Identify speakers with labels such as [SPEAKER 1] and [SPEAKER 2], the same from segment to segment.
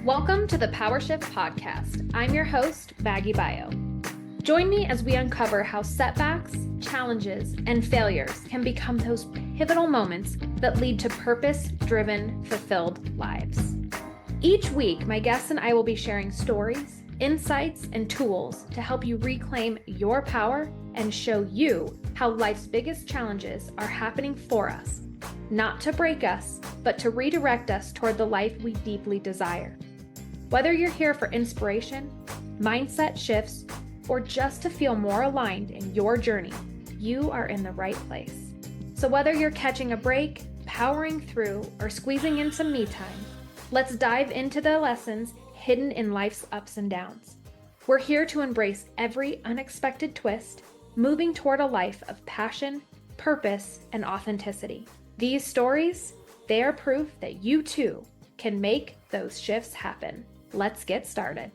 [SPEAKER 1] Welcome to the Power Shift Podcast. I'm your host, Maggie Bio. Join me as we uncover how setbacks, challenges, and failures can become those pivotal moments that lead to purpose-driven, fulfilled lives. Each week, my guests and I will be sharing stories, insights, and tools to help you reclaim your power and show you how life's biggest challenges are happening for us, not to break us, but to redirect us toward the life we deeply desire. Whether you're here for inspiration, mindset shifts, or just to feel more aligned in your journey, you are in the right place. So whether you're catching a break, powering through, or squeezing in some me time, let's dive into the lessons hidden in life's ups and downs. We're here to embrace every unexpected twist, moving toward a life of passion, purpose, and authenticity. These stories, they are proof that you too can make those shifts happen. Let's get started.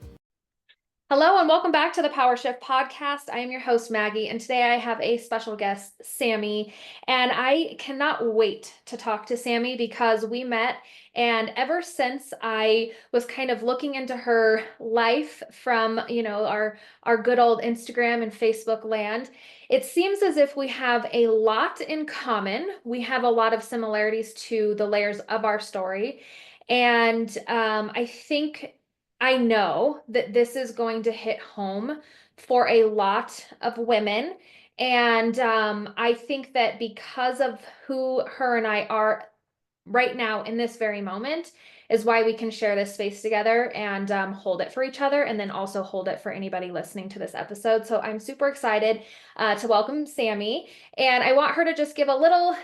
[SPEAKER 1] Hello and welcome back to the Power Shift Podcast. I am your host, Maggie, and today I have a special guest, Sami, and I cannot wait to talk to Sami because we met, and ever since I was kind of looking into her life from, our good old Instagram and Facebook land, it seems as if we have a lot in common. We have a lot of similarities to the layers of our story, and I know that this is going to hit home for a lot of women. And I think that because of who her and I are right now in this very moment is why we can share this space together and hold it for each other, and then also hold it for anybody listening to this episode. So I'm super excited to welcome Sami. And I want her to just give a little,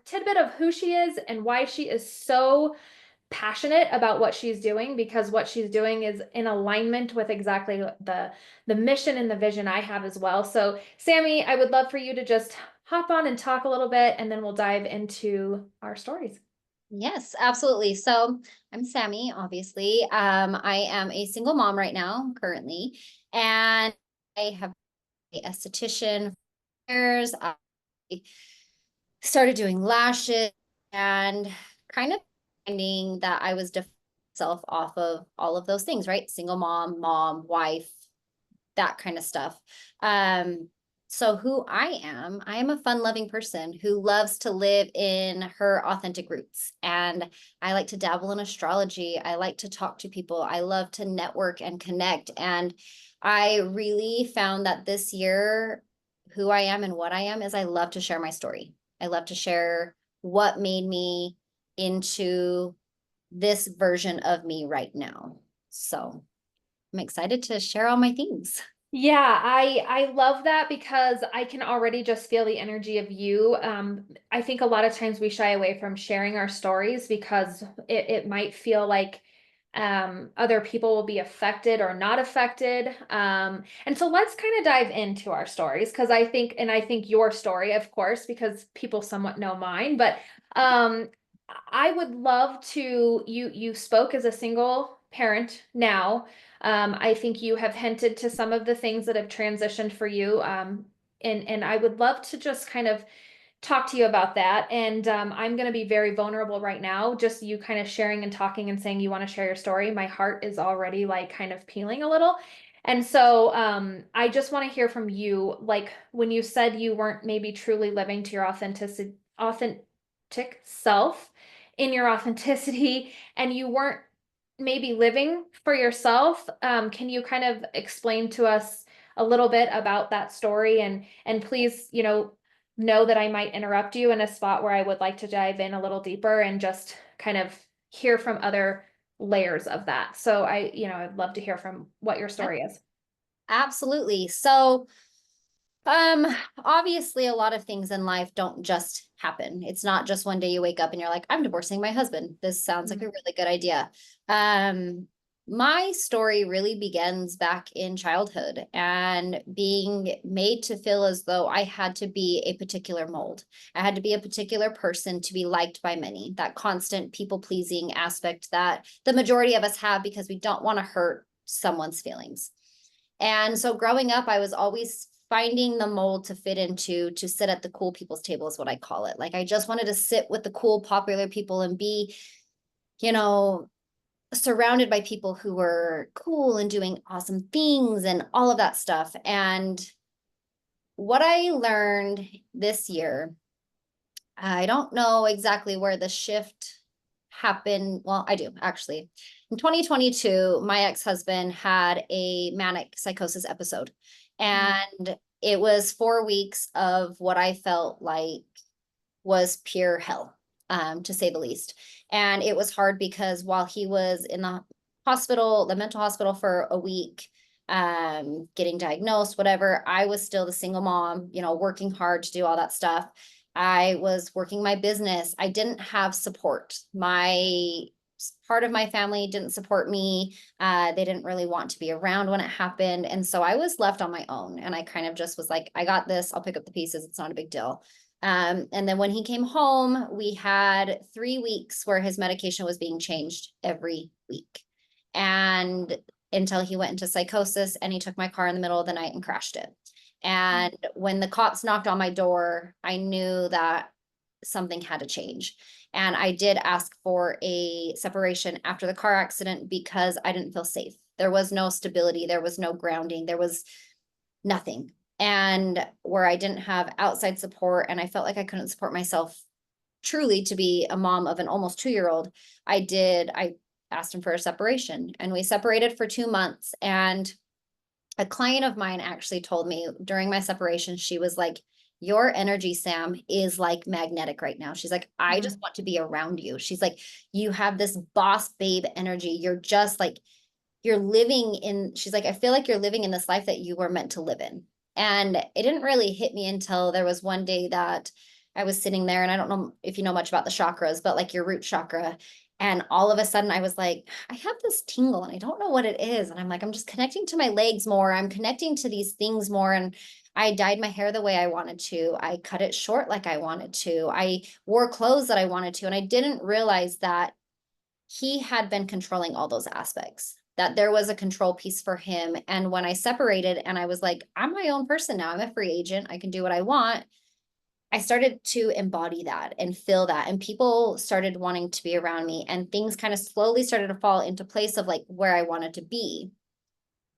[SPEAKER 1] tidbit of who she is and why she is so passionate about what she's doing, because what she's doing is in alignment with exactly the mission and the vision I have as well. So Sami, I would love for you to just hop on and talk a little bit, and then we'll dive into our stories.
[SPEAKER 2] Yes, absolutely. So I'm Sami, obviously. I am a single mom right now, currently, and I have a esthetician for years. I started doing lashes and kind of finding that I was defining myself off of all of those things, right? Single mom, wife, that kind of stuff. So who I am a fun-loving person who loves to live in her authentic roots. And I like to dabble in astrology. I like to talk to people. I love to network and connect. And I really found that this year, who I am and what I am is I love to share my story. I love to share what made me into this version of me right now. So I'm excited to share all my things.
[SPEAKER 1] Yeah, I love that because I can already just feel the energy of you. I think a lot of times we shy away from sharing our stories because it might feel like other people will be affected or not affected. And so let's kind of dive into our stories, because I think your story, of course, because people somewhat know mine, but I would love to, you spoke as a single parent now. I think you have hinted to some of the things that have transitioned for you. And I would love to just kind of talk to you about that. And I'm going to be very vulnerable right now. Just you kind of sharing and talking and saying you want to share your story. My heart is already like kind of peeling a little. And so I just want to hear from you, like when you said you weren't maybe truly living to your authentic self in your authenticity, and you weren't maybe living for yourself. Can you kind of explain to us a little bit about that story? And please, know that I might interrupt you in a spot where I would like to dive in a little deeper and just kind of hear from other layers of that. So I'd love to hear from what your story is.
[SPEAKER 2] Absolutely. So, obviously a lot of things in life don't just happen. It's not just one day you wake up and you're like, I'm divorcing my husband. This sounds like a really good idea. My story really begins back in childhood and being made to feel as though I had to be a particular mold. I had to be a particular person to be liked by many, that constant people pleasing aspect that the majority of us have because we don't want to hurt someone's feelings. And so growing up, I was always finding the mold to fit into, to sit at the cool people's table is what I call it. Like, I just wanted to sit with the cool, popular people and be, you know, surrounded by people who were cool and doing awesome things and all of that stuff. And what I learned this year, I don't know exactly where the shift happened. Well, I do actually. In 2022, my ex-husband had a manic psychosis episode, and it was 4 weeks of what I felt like was pure hell, to say the least. And it was hard because while he was in the hospital, the mental hospital for a week, getting diagnosed, whatever, I was still the single mom, you know, working hard to do all that stuff. I was working my business. I didn't have support. My part of my family didn't support me. They didn't really want to be around when it happened. And so I was left on my own. And I kind of just was like, I got this. I'll pick up the pieces. It's not a big deal. And then when he came home, we had 3 weeks where his medication was being changed every week. And until he went into psychosis and he took my car in the middle of the night and crashed it. And when the cops knocked on my door, I knew that something had to change. And I did ask for a separation after the car accident because I didn't feel safe. There was no stability. There was no grounding. There was nothing. And where I didn't have outside support and I felt like I couldn't support myself truly to be a mom of an almost 2-year-old, I asked him for a separation, and we separated for 2 months. And a client of mine actually told me during my separation, she was like, your energy, Sam, is like magnetic right now. She's like, I just want to be around you. She's like, you have this boss babe energy. You're just like, you're living in, she's like, I feel like you're living in this life that you were meant to live in. And it didn't really hit me until there was one day that I was sitting there, and I don't know if you know much about the chakras, but like your root chakra. And all of a sudden I was like, I have this tingle and I don't know what it is. And I'm like, I'm just connecting to my legs more. I'm connecting to these things more. And I dyed my hair the way I wanted to. I cut it short like I wanted to. I wore clothes that I wanted to. And I didn't realize that he had been controlling all those aspects, that there was a control piece for him. And when I separated and I was like, I'm my own person now, I'm a free agent, I can do what I want, I started to embody that and feel that. And people started wanting to be around me, and things kind of slowly started to fall into place of like where I wanted to be.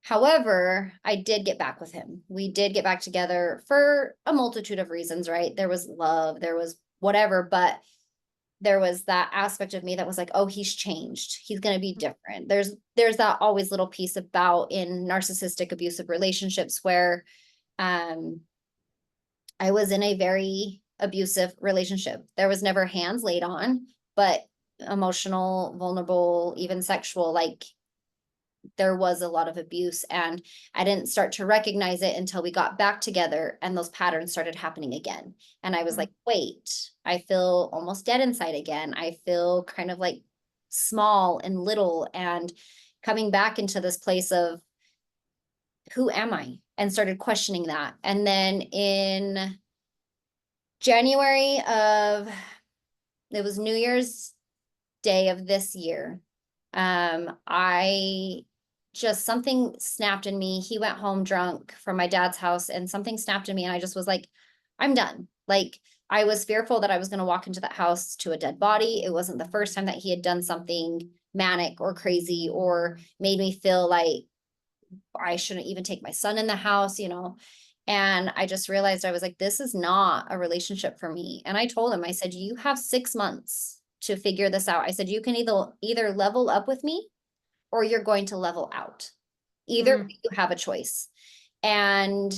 [SPEAKER 2] However, I did get back with him. We did get back together for a multitude of reasons, right? There was love, there was whatever, but there was that aspect of me that was like, oh, he's changed. He's going to be different. There's that always little piece about in narcissistic abusive relationships where I was in a very abusive relationship. There was never hands laid on, but emotional, vulnerable, even sexual, like there was a lot of abuse. And I didn't start to recognize it until we got back together and those patterns started happening again. And I was like, wait, I feel almost dead inside again. I feel kind of like small and little, and coming back into this place of who am I? And started questioning that. And then in January of, it was New Year's Day of this year, I just, something snapped in me. He went home drunk from my dad's house and something snapped in me, and I just was like, I'm done. Like, I was fearful that I was going to walk into that house to a dead body. It wasn't the first time that he had done something manic or crazy or made me feel like I shouldn't even take my son in the house, you know. And I just realized, I was like, this is not a relationship for me. And I told him, I said, you have 6 months to figure this out. I said, you can either level up with me or you're going to level out. Either you have a choice. And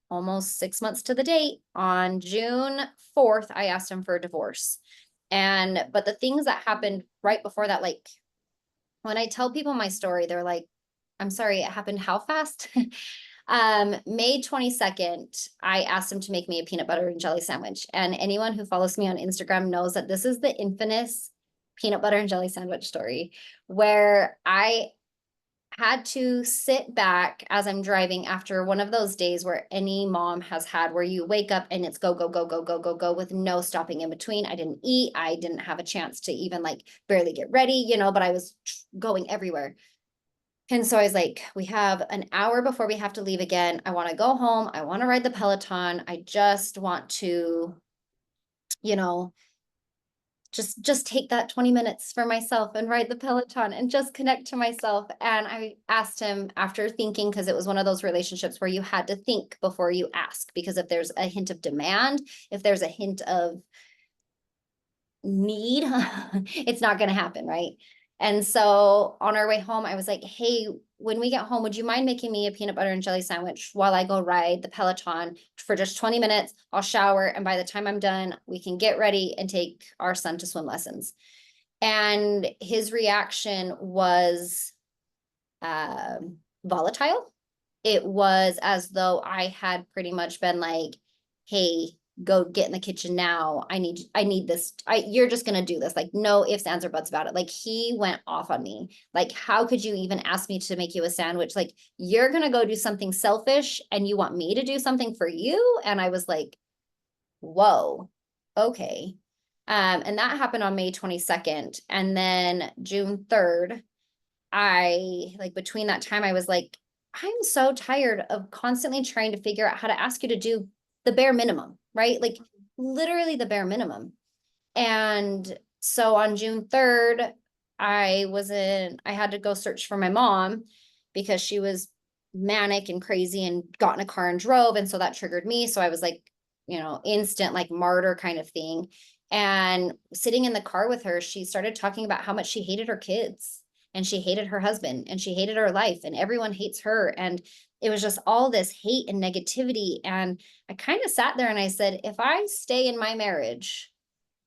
[SPEAKER 2] almost 6 months to the date, on June 4th, I asked him for a divorce. But the things that happened right before that, like when I tell people my story, they're like, I'm sorry, it happened how fast? May 22nd, I asked him to make me a peanut butter and jelly sandwich. And anyone who follows me on Instagram knows that this is the infamous peanut butter and jelly sandwich story, where I had to sit back as I'm driving after one of those days where any mom has had, where you wake up and it's go, go, go, go, go, go, go with no stopping in between. I didn't eat. I didn't have a chance to even like barely get ready, you know, but I was going everywhere. And so I was like, we have an hour before we have to leave again. I want to go home. I want to ride the Peloton. I just want to, you know, just take that 20 minutes for myself and ride the Peloton and just connect to myself. And I asked him after thinking, because it was one of those relationships where you had to think before you ask, because if there's a hint of demand, if there's a hint of need, it's not going to happen, right? And so on our way home, I was like, hey, when we get home, would you mind making me a peanut butter and jelly sandwich while I go ride the Peloton for just 20 minutes? I'll shower. And by the time I'm done, we can get ready and take our son to swim lessons. And his reaction was volatile. It was as though I had pretty much been like, hey, go get in the kitchen now. I need this. You're just gonna do this. Like, no ifs, ands, or buts about it. Like, he went off on me. Like, how could you even ask me to make you a sandwich? Like, you're gonna go do something selfish and you want me to do something for you? And I was like, whoa, okay. And that happened on May 22nd. And then June 3rd, between that time, I was like, I'm so tired of constantly trying to figure out how to ask you to do the bare minimum, right? Like literally the bare minimum. And so on June 3rd, I had to go search for my mom because she was manic and crazy and got in a car and drove. And so that triggered me. So I was like, instant like martyr kind of thing. And sitting in the car with her, she started talking about how much she hated her kids and she hated her husband and she hated her life and everyone hates her. And it was just all this hate and negativity. And I kind of sat there and I said, if I stay in my marriage,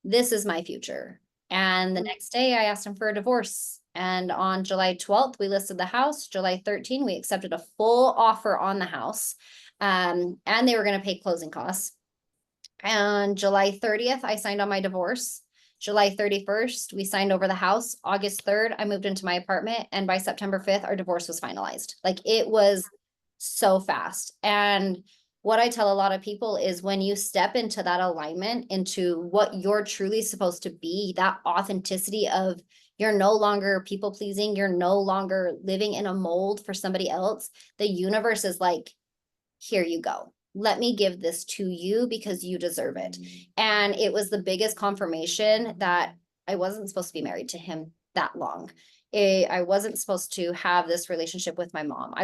[SPEAKER 2] this is my future. And the next day I asked him for a divorce. And on July 12th, we listed the house. July 13th, we accepted a full offer on the house. And they were going to pay closing costs. And July 30th, I signed on my divorce. July 31st, we signed over the house. August 3rd, I moved into my apartment. And by September 5th, our divorce was finalized. Like it was so fast. And what I tell a lot of people is when you step into that alignment, into what you're truly supposed to be, that authenticity of you're no longer people pleasing, you're no longer living in a mold for somebody else. The universe is like, here you go. Let me give this to you because you deserve it. And it was the biggest confirmation that I wasn't supposed to be married to him that long. I wasn't supposed to have this relationship with my mom.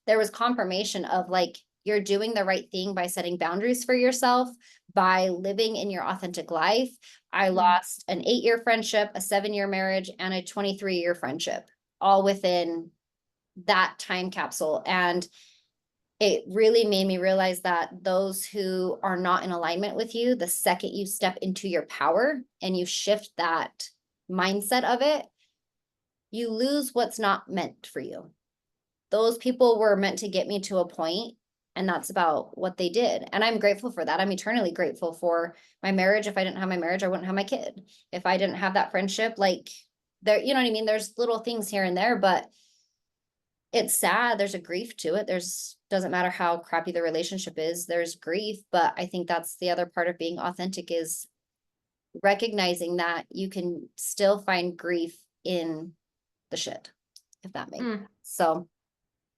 [SPEAKER 2] There was confirmation of like, you're doing the right thing by setting boundaries for yourself, by living in your authentic life. I lost an 8-year friendship, a 7-year marriage, and a 23-year friendship, all within that time capsule. And it really made me realize that those who are not in alignment with you, the second you step into your power and you shift that mindset of it, you lose what's not meant for you. Those people were meant to get me to a point, and that's about what they did. And I'm grateful for that. I'm eternally grateful for my marriage. If I didn't have my marriage, I wouldn't have my kid. If I didn't have that friendship, like there, you know what I mean? There's little things here and there, but it's sad. There's a grief to it. Doesn't matter how crappy the relationship is, there's grief. But I think that's the other part of being authentic is recognizing that you can still find grief in the shit, if that makes sense. So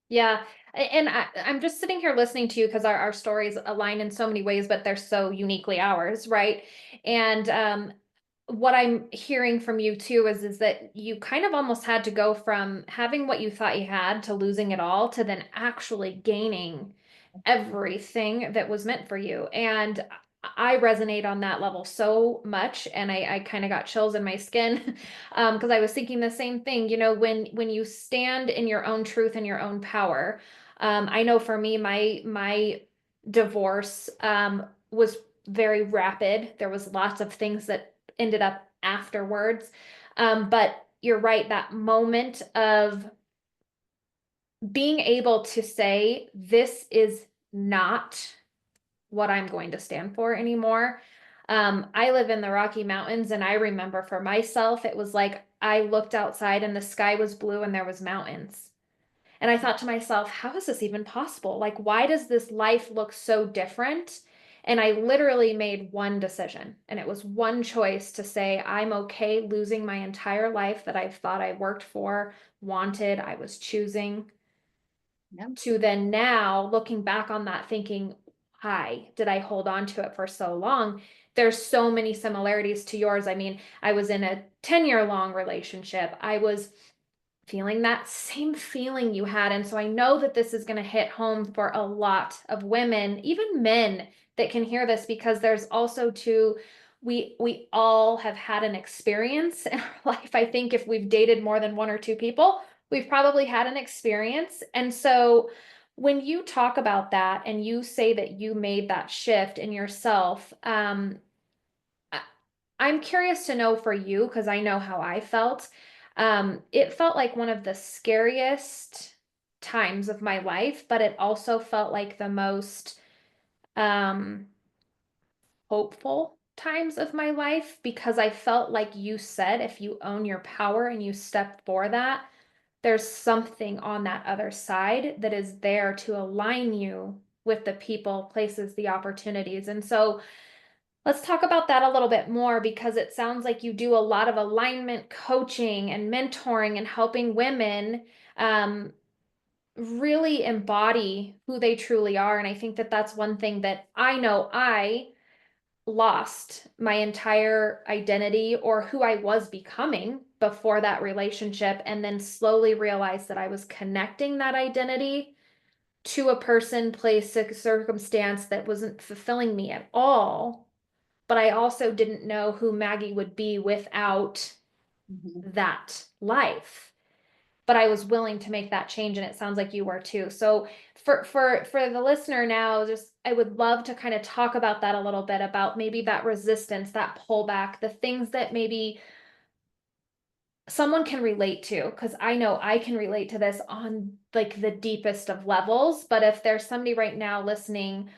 [SPEAKER 1] yeah. And I'm just sitting here listening to you because our stories align in so many ways, but they're so uniquely ours, right? And what I'm hearing from you too is that you kind of almost had to go from having what you thought you had to losing it all to then actually gaining everything that was meant for you. And I resonate on that level so much, and I kind of got chills in my skin because I was thinking the same thing. When you stand in your own truth and your own power, I know for me, my divorce was very rapid. There was lots of things that ended up afterwards. But you're right, that moment of being able to say, this is not what I'm going to stand for anymore. I live in the Rocky Mountains, and I remember for myself, it was like I looked outside and the sky was blue and there was mountains. And I thought to myself, how is this even possible? Like, why does this life look so different? And I literally made one decision, and it was one choice to say, I'm okay losing my entire life that I've thought I worked for, wanted, I was choosing,
[SPEAKER 2] Yeah.
[SPEAKER 1] to then now looking back on that thinking, why did I hold on to it for so long? There's so many similarities to yours. I mean, I was in a 10-year long relationship. I was feeling that same feeling you had. And so I know that this is going to hit home for a lot of women, even men that can hear this, because there's also too, we all have had an experience in our life. I think if we've dated more than one or two people, we've probably had an experience. And so when you talk about that and you say that you made that shift in yourself, I'm curious to know for you, because I know how I felt. It felt like one of the scariest times of my life, but it also felt like the most um, hopeful times of my life, because I felt like you said, if you own your power and you step for that, there's something on that other side that is there to align you with the people, places, the opportunities. And so let's talk about that a little bit more, because it sounds like you do a lot of alignment coaching and mentoring and helping women really embody who they truly are. And I think that that's one thing that I know I lost my entire identity or who I was becoming before that relationship, and then slowly realized that I was connecting that identity to a person, place, circumstance that wasn't fulfilling me at all. But I also didn't know who Maggie would be without
[SPEAKER 2] Mhm.
[SPEAKER 1] that life. But I was willing to make that change, and it sounds like you were too. So for the listener now, just I would love to kind of talk about that a little bit, about maybe that resistance, that pullback, the things that maybe someone can relate to, because I know I can relate to this on like the deepest of levels. But if there's somebody right now listening,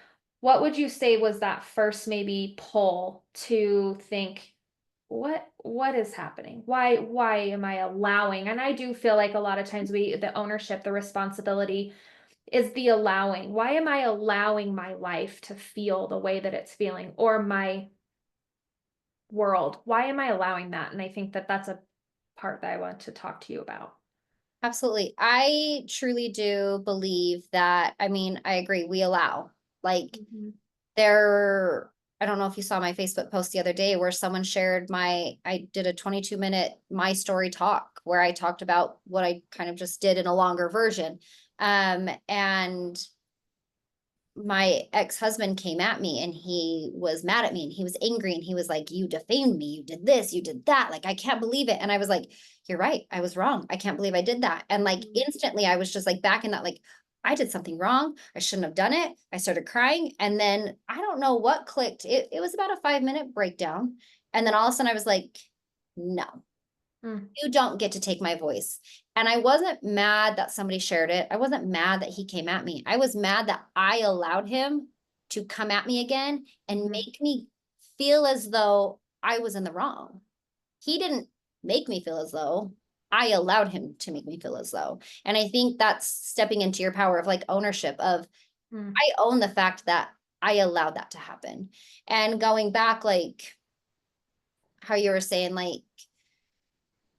[SPEAKER 1] what would you say was that first maybe pull to think, what is happening? Why am I allowing? And I do feel like a lot of times the ownership, the responsibility is the allowing. Why am I allowing my life to feel the way that it's feeling, or my world? Why am I allowing that? And I think that that's a part that I want to talk to you about.
[SPEAKER 2] Absolutely. I truly do believe that, I mean, I agree, we allow. Like
[SPEAKER 1] Mhm.
[SPEAKER 2] there, I don't know if you saw my Facebook post the other day where someone shared I did a 22-minute my story talk where I talked about what I kind of just did in a longer version. And my ex-husband came at me and he was mad at me and he was angry and he was like, you defamed me, you did this, you did that, like I can't believe it. And I was like, you're right, I was wrong, I can't believe I did that. And like
[SPEAKER 1] Mhm.
[SPEAKER 2] instantly I was just like back in that, like I did something wrong, I shouldn't have done it. I started crying and then I don't know what clicked. It was about a 5-minute breakdown, and then all of a sudden I was like, no,
[SPEAKER 1] Mm.
[SPEAKER 2] you don't get to take my voice. And I wasn't mad that somebody shared it. I wasn't mad that he came at me. I was mad that I allowed him to come at me again and
[SPEAKER 1] Mhm.
[SPEAKER 2] make me feel as though I was in the wrong. He didn't make me feel as though, I allowed him to make me feel as though. And I think that's stepping into your power of like ownership of,
[SPEAKER 1] Mm.
[SPEAKER 2] I own the fact that I allowed that to happen. And going back, like how you were saying, like,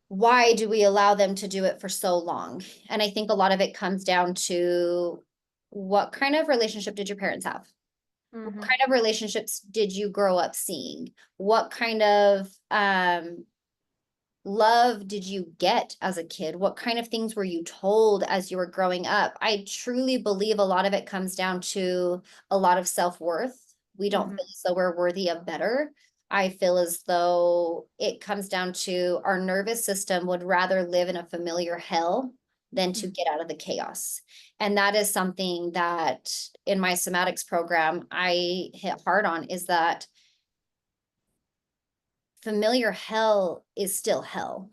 [SPEAKER 2] why do we allow them to do it for so long? And I think a lot of it comes down to, what kind of relationship did your parents have? What
[SPEAKER 1] Mhm.
[SPEAKER 2] kind of relationships did you grow up seeing? What kind of love did you get as a kid? What kind of things were you told as you were growing up? I truly believe a lot of it comes down to a lot of self-worth. We don't
[SPEAKER 1] Mhm.
[SPEAKER 2] feel as though we're worthy of better. I feel as though it comes down to our nervous system would rather live in a familiar hell than to
[SPEAKER 1] Mhm.
[SPEAKER 2] get out of the chaos. And that is something that in my somatics program, I hit hard on, is that familiar hell is still hell.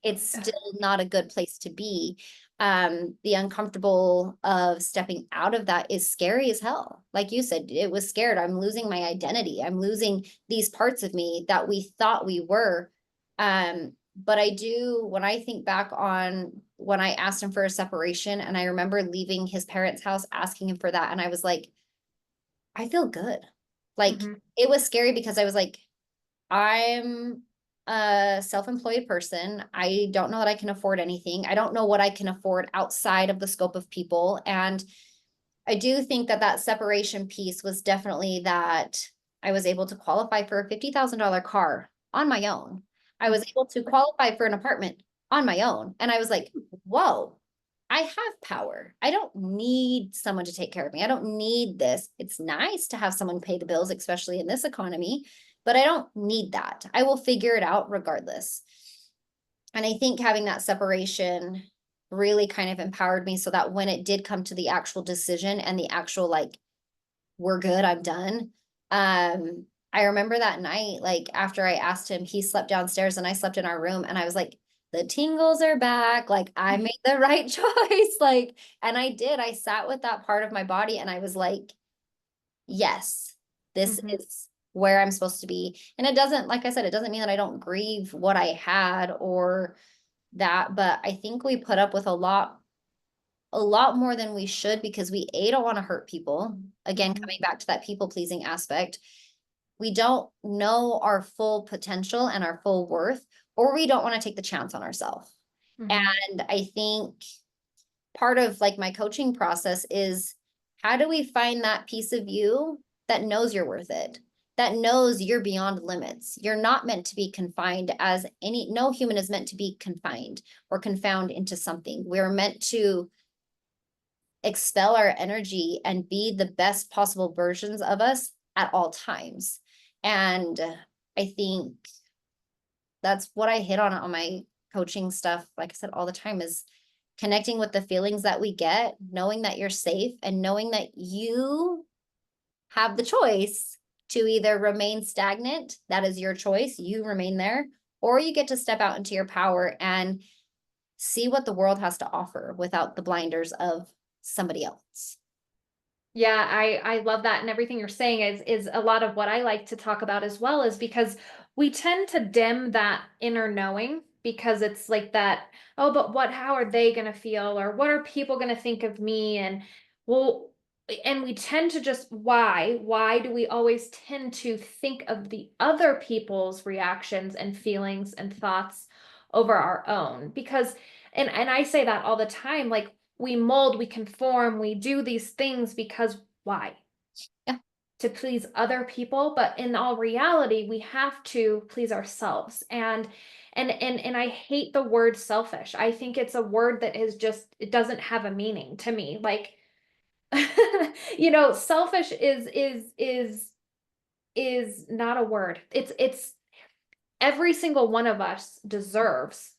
[SPEAKER 2] It's still not a good place to be. The uncomfortable of stepping out of that is scary as hell. Like you said, it was scared. I'm losing my identity. I'm losing these parts of me that we thought we were. But I do, when I think back on when I asked him for a separation, and I remember leaving his parents' house asking him for that, and I was like, I feel good. Like
[SPEAKER 1] Mm-hmm.
[SPEAKER 2] it was scary because I was like, I'm a self-employed person. I don't know that I can afford anything. I don't know what I can afford outside of the scope of people. And I do think that that separation piece was definitely that I was able to qualify for a $50,000 car on my own. I was able to qualify for an apartment on my own. And I was like, whoa, I have power. I don't need someone to take care of me. I don't need this. It's nice to have someone pay the bills, especially in this economy, but I don't need that. I will figure it out regardless. And I think having that separation really kind of empowered me so that when it did come to the actual decision and the actual like, we're good, I'm done. I remember that night, like after I asked him, he slept downstairs and I slept in our room, and I was like, the tingles are back. Like I made the right choice. Like, and I did. I sat with that part of my body and I was like, yes, this
[SPEAKER 1] Mm-hmm.
[SPEAKER 2] is where I'm supposed to be. And it doesn't, like I said, it doesn't mean that I don't grieve what I had or that, but I think we put up with a lot more than we should because we don't want to hurt people. Again,
[SPEAKER 1] Mm-hmm.
[SPEAKER 2] coming back to that people pleasing aspect, we don't know our full potential and our full worth, or we don't want to take the chance on ourselves.
[SPEAKER 1] Mm-hmm.
[SPEAKER 2] And I think part of like my coaching process is how do we find that piece of you that knows you're worth it, that knows you're beyond limits. You're not meant to be confined as any, no human is meant to be confined or confound into something. We're meant to expel our energy and be the best possible versions of us at all times. And I think that's what I hit on my coaching stuff, like I said, all the time, is connecting with the feelings that we get, knowing that you're safe and knowing that you have the choice to either remain stagnant, that is your choice, you remain there, or you get to step out into your power and see what the world has to offer without the blinders of somebody else.
[SPEAKER 1] Yeah, I love that. And everything you're saying is a lot of what I like to talk about as well, is because we tend to dim that inner knowing because it's like that, oh, but what, how are they going to feel? Or what are people going to think of me? And well, and we tend to just, why do we always tend to think of the other people's reactions and feelings and thoughts over our own? Because, and I say that all the time, like, we mold, we conform, we do these things because why?
[SPEAKER 2] Yeah.
[SPEAKER 1] To please other people, but in all reality, we have to please ourselves. And I hate the word selfish. I think it's a word that is just, it doesn't have a meaning to me. Like, selfish is not a word. It's every single one of us deserves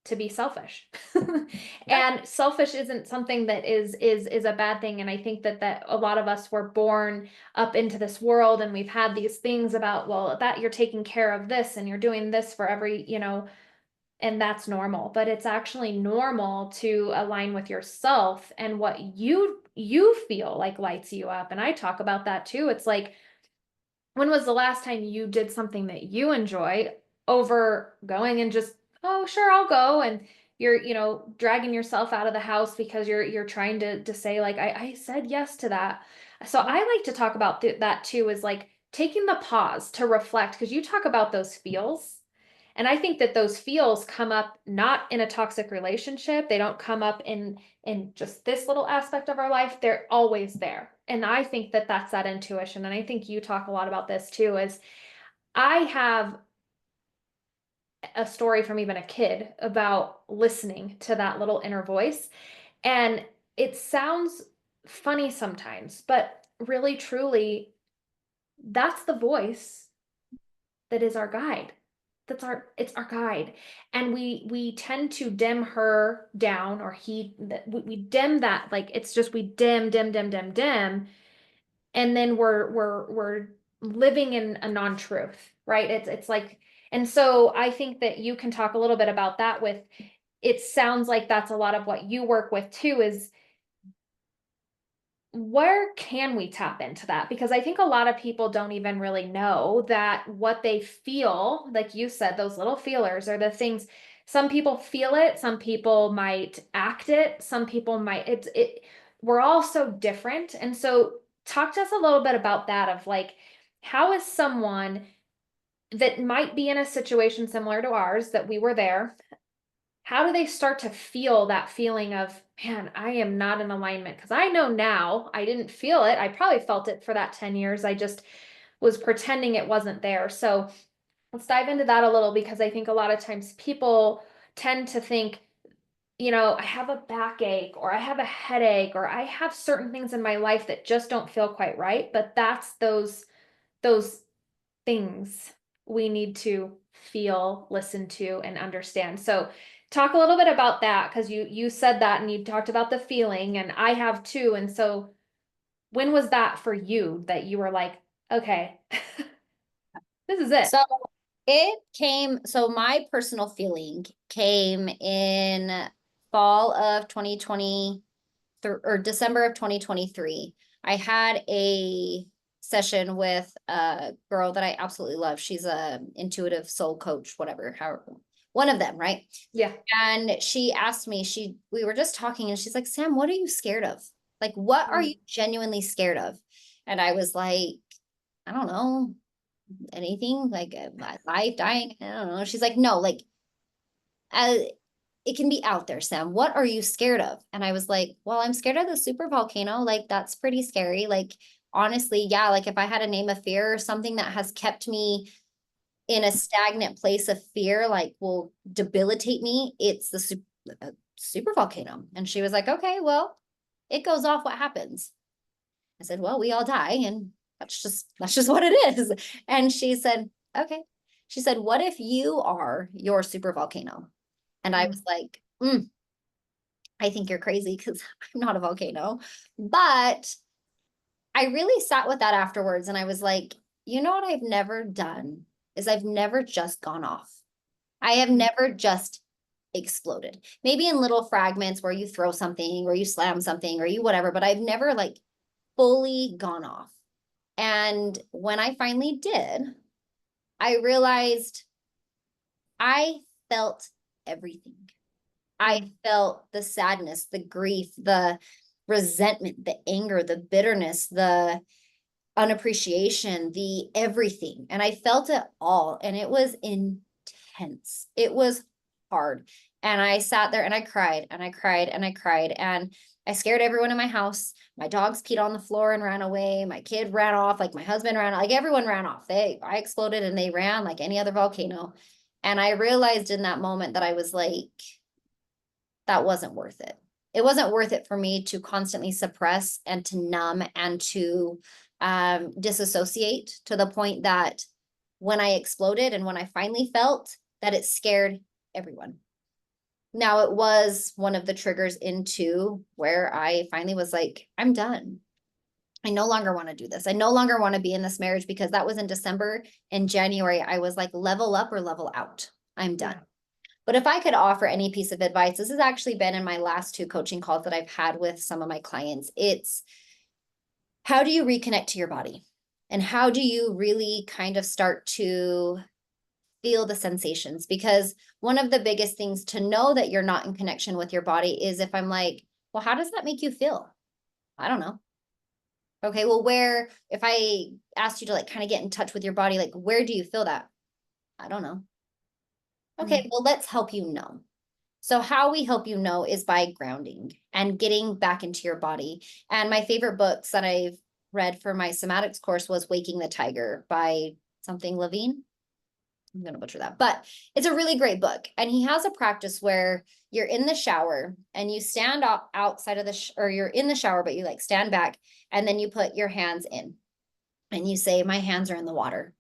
[SPEAKER 1] to be selfish.
[SPEAKER 2] Yep.
[SPEAKER 1] And selfish isn't something that is a bad thing. And I think that a lot of us were born up into this world and we've had these things about, well, that you're taking care of this and you're doing this for every, and that's normal. But it's actually normal to align with yourself and what you feel like lights you up. And I talk about that too. It's like, when was the last time you did something that you enjoy over going and just, oh, sure, I'll go, and you're, dragging yourself out of the house because you're trying to say like, I said yes to that. So
[SPEAKER 2] Yep.
[SPEAKER 1] I like to talk about that too, is like taking the pause to reflect, because you talk about those feels. And I think that those feels come up not in a toxic relationship. They don't come up in just this little aspect of our life. They're always there. And I think that that's that intuition. And I think you talk a lot about this too, is I have a story from even a kid about listening to that little inner voice. And it sounds funny sometimes, but really, truly, that's the voice that is our guide. It's our guide. And we tend to dim her down, or we dim that, like it's just we dim, and then we're living in a non-truth, right? It's like, and so I think that you can talk a little bit about that. With it sounds like that's a lot of what you work with too, is where can we tap into that? Because I think a lot of people don't even really know that what they feel, like you said, those little feelers are the things. Some people feel it, some people might act it, some people might, we're all so different. And so talk to us a little bit about that, of like, how is someone that might be in a situation similar to ours, that we were there, how do they start to feel that feeling of, man, I am not in alignment? Because I know now I didn't feel it. I probably felt it for that 10 years. I just was pretending it wasn't there. So let's dive into that a little, because I think a lot of times people tend to think, I have a backache or I have a headache or I have certain things in my life that just don't feel quite right. But that's those things we need to feel, listen to, and understand. So talk a little bit about that, because you said that and you talked about the feeling, and I have too. And so when was that for you that you were like, okay, this is it?
[SPEAKER 2] So my personal feeling came in fall of 2020 or December of 2023. I had a session with a girl that I absolutely love. She's a intuitive soul coach, whatever, however, one of them, right?
[SPEAKER 1] Yeah.
[SPEAKER 2] And she asked me, we were just talking and she's like, Sam, what are you scared of? Like, what are you genuinely scared of? And I was like, I don't know, anything, like my life, dying. I don't know. She's like, no, like, uh, it can be out there, Sam. What are you scared of? And I was like, well, I'm scared of the super volcano. Like, that's pretty scary. Like, honestly, yeah, like if I had to name a fear or something that has kept me in a stagnant place of fear, like will debilitate me, it's the super volcano. And she was like, okay, well, it goes off. What happens? I said, well, we all die, and that's just what it is. And she said, okay. She said, what if you are your super volcano? And I was like, I think you're crazy because I'm not a volcano. But I really sat with that afterwards and I was like, you know what I've never done is I've never just gone off. I have never just exploded. Maybe in little fragments where you throw something or you slam something or you whatever, but I've never like fully gone off. And when I finally did, I realized I felt everything. I felt the sadness, the grief, the resentment, the anger, the bitterness, the unappreciation, the everything. And I felt it all. And it was intense. It was hard. And I sat there and I cried and I cried and I cried. And I scared everyone in my house. My dogs peed on the floor and ran away. My kid ran off. Like my husband ran, like everyone ran off. I exploded and they ran like any other volcano. And I realized in that moment that I was like, that wasn't worth it. It wasn't worth it for me to constantly suppress and to numb and to disassociate to the point that when I exploded and when I finally felt that, it scared everyone. Now, it was one of the triggers into where I finally was like, I'm done. I no longer want to do this. I no longer want to be in this marriage, because that was in December. In January, I was like, level up or level out. I'm done. But if I could offer any piece of advice, this has actually been in my last 2 coaching calls that I've had with some of my clients. It's how do you reconnect to your body? And how do you really kind of start to feel the sensations? Because one of the biggest things to know that you're not in connection with your body is if I'm like, well, how does that make you feel? I don't know. Okay, well, if I asked you to like kind of get in touch with your body, like, where do you feel that? I don't know. Okay, well, let's help you know. So how we help you know is by grounding and getting back into your body. And my favorite books that I've read for my somatics course was Waking the Tiger by something Levine. I'm going to butcher that, but it's a really great book. And he has a practice where you're in the shower and you stand outside of or you're in the shower, but you like stand back and then you put your hands in and you say, my hands are in the water.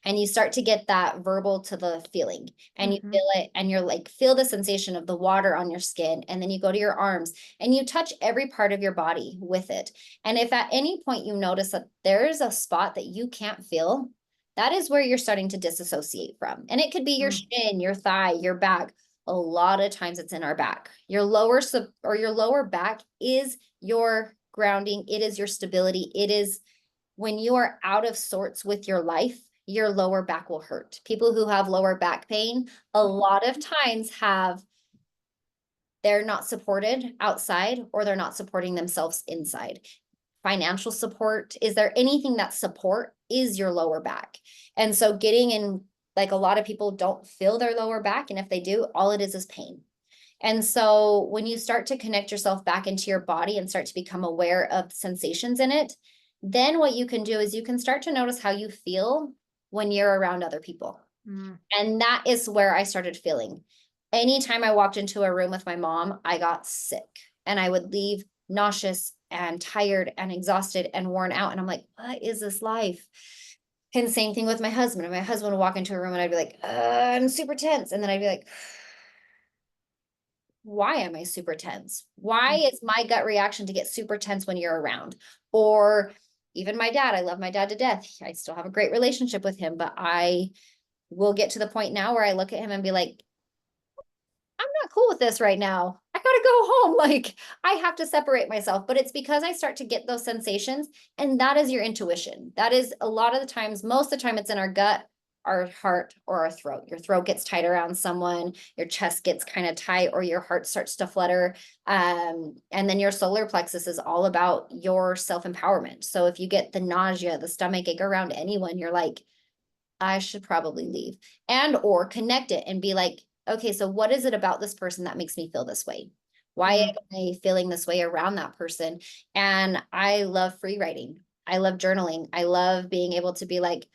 [SPEAKER 2] And you start to get that verbal to the feeling and you feel it and you're like, feel the sensation of the water on your skin. And then you go to your arms and you touch every part of your body with it. And if at any point you notice that there's a spot that you can't feel, that is where you're starting to disassociate from. And it could be your shin, your thigh, your back. A lot of times it's in our back. Your lower back is your grounding. It is your stability. It is when you are out of sorts with your life, your lower back will hurt. People who have lower back pain a lot of times they're not supported outside or they're not supporting themselves inside. Financial support. Is there anything that support is your lower back. And so getting in, like a lot of people don't feel their lower back. And if they do, all it is pain. And so when you start to connect yourself back into your body and start to become aware of sensations in it, then what you can do is you can start to notice how you feel when you're around other people. And that is where I started feeling. Anytime I walked into a room with my mom, I got sick and I would leave nauseous and tired and exhausted and worn out. And I'm like, what is this life? And same thing with my husband. And my husband would walk into a room and I'd be like, I'm super tense. And then I'd be like, why am I super tense? Why is my gut reaction to get super tense when you're around? Or even my dad, I love my dad to death. I still have a great relationship with him, but I will get to the point now where I look at him and be like, I'm not cool with this right now. I gotta go home. Like I have to separate myself, but it's because I start to get those sensations. And that is your intuition. That is a lot of the times, most of the time it's in our gut, our heart, or our throat. Your throat gets tight around someone, your chest gets kind of tight, or your heart starts to flutter. And then your solar plexus is all about your self-empowerment. So if you get the nausea, the stomach ache around anyone, you're like, I should probably leave, and or connect it and be like, okay, so what is it about this person that makes me feel this way? Why am I feeling this way around that person? And I love free writing. I love journaling. I love being able to be like,